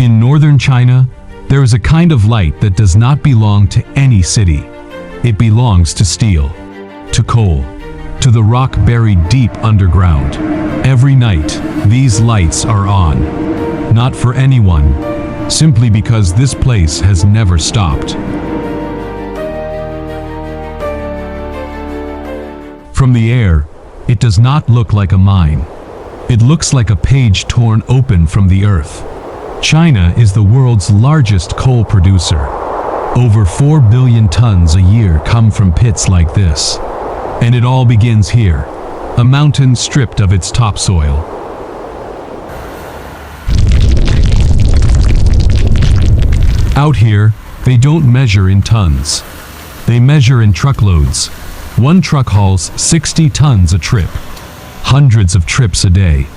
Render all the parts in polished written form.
In northern China, there is a kind of light that does not belong to any city. It belongs to steel, to coal, to the rock buried deep underground. Every night, these lights are on. Not for anyone, simply because this place has never stopped. From the air, it does not look like a mine. It looks like a page torn open from the earth. China is the world's largest coal producer. Over 4 billion tons a year come from pits like this. And it all begins here, a mountain stripped of its topsoil. Out here, they don't measure in tons. They measure in truckloads. One truck hauls 60 tons a trip. Hundreds of trips a day.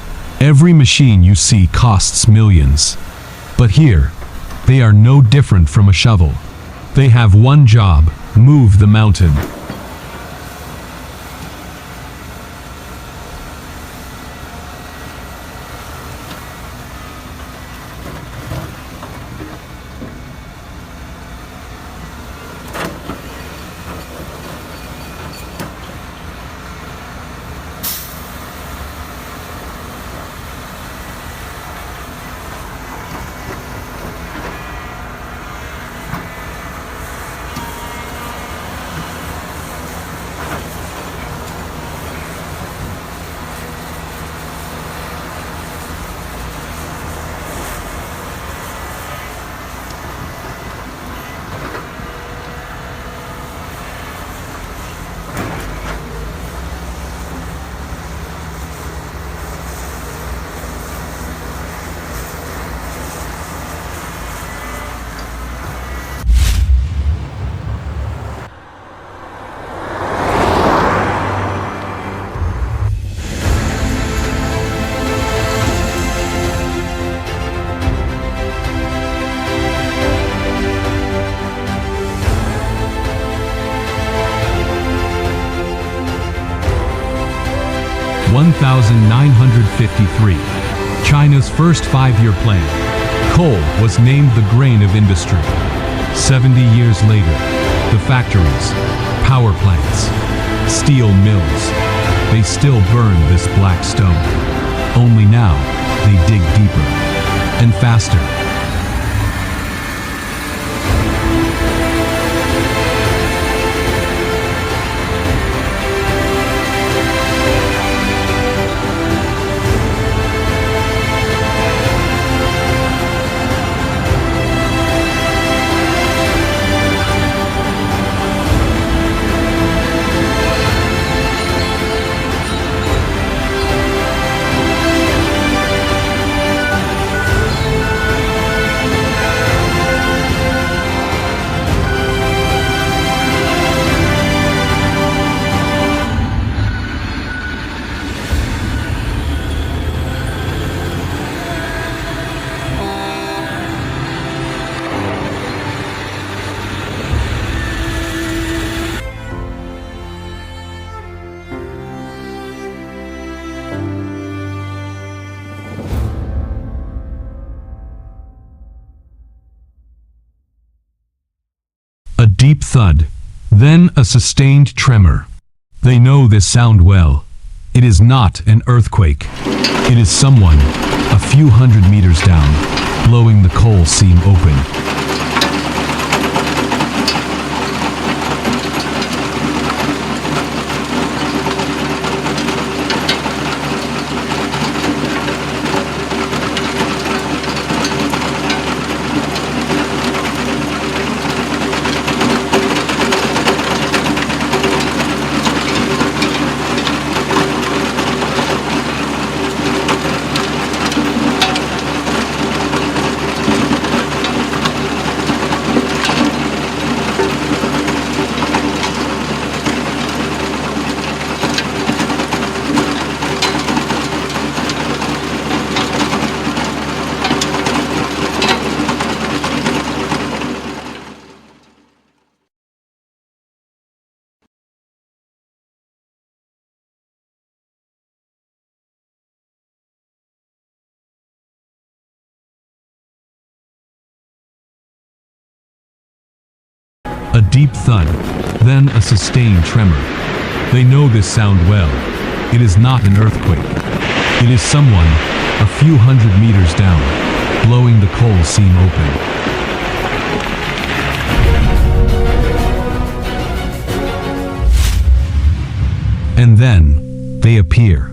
Every machine you see costs millions. But here, they are no different from a shovel. They have one job: move the mountain. (1953), China's first five-year plan. Coal was named the grain of industry. 70 years later, the factories, power plants, steel mills, they still burn this black stone. Only now, they dig deeper and faster. A deep thud, then a sustained tremor. They know this sound well. It is not an earthquake. It is someone, a few hundred meters down, blowing the coal seam open. deep thud, then a sustained tremor. They know this sound well. It is not an earthquake. It is someone, a few hundred meters down, blowing the coal seam open. And then, they appear.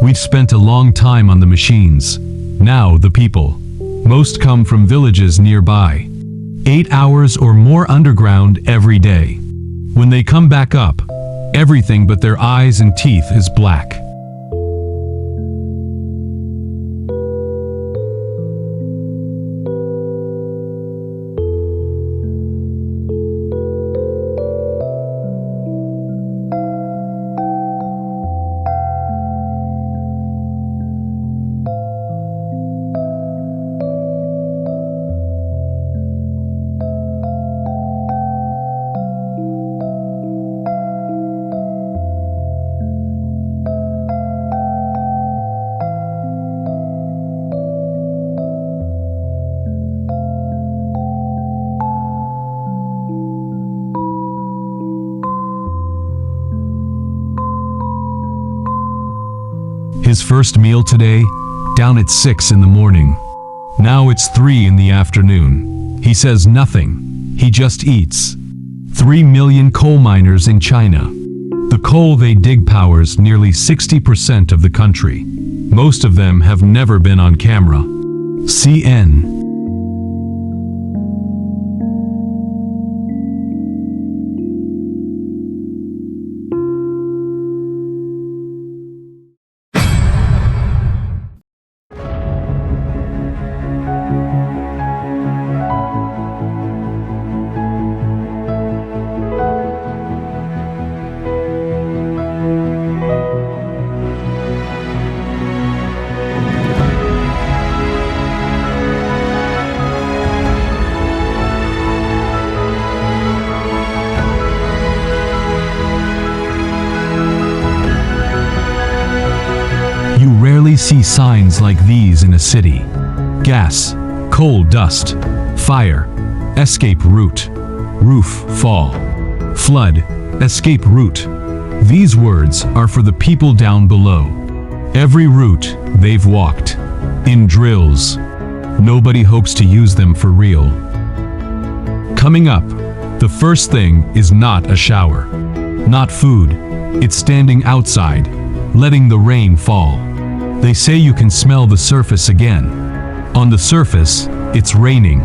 We've spent a long time on the machines. Now the people. Most come from villages nearby. 8 hours or more underground every day. When they come back up, everything but their eyes and teeth is black. His first meal today, down at 6 in the morning. Now it's 3 in the afternoon. He says nothing. He just eats. 3 million coal miners in China. The coal they dig powers nearly 60% of the country. Most of them have never been on camera. CN. You rarely see signs like these in a city. Gas, coal dust, fire, escape route, roof fall, flood, escape route. These words are for the people down below. Every route they've walked, in drills. Nobody hopes to use them for real. Coming up, the first thing is not a shower, not food. It's standing outside, letting the rain fall. They say you can smell the surface again. On the surface, it's raining.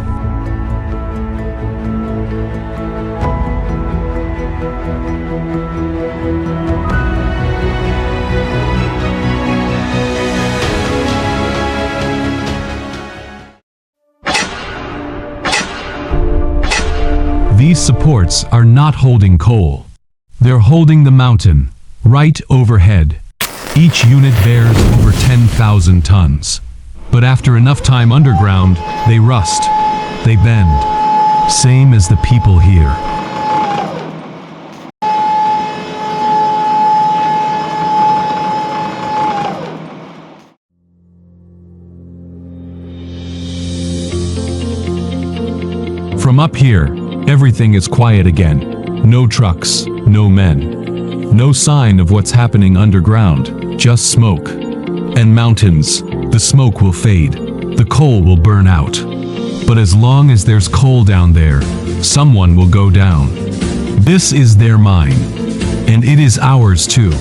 These supports are not holding coal. They're holding the mountain, right overhead. Each unit bears over 10,000 tons. But after enough time underground, they rust, they bend. Same as the people here. From up here, everything is quiet again. No trucks, no men. No sign of what's happening underground. Just smoke. And mountains. The smoke will fade. The coal will burn out. But as long as there's coal down there, someone will go down. This is their mine. And it is ours too.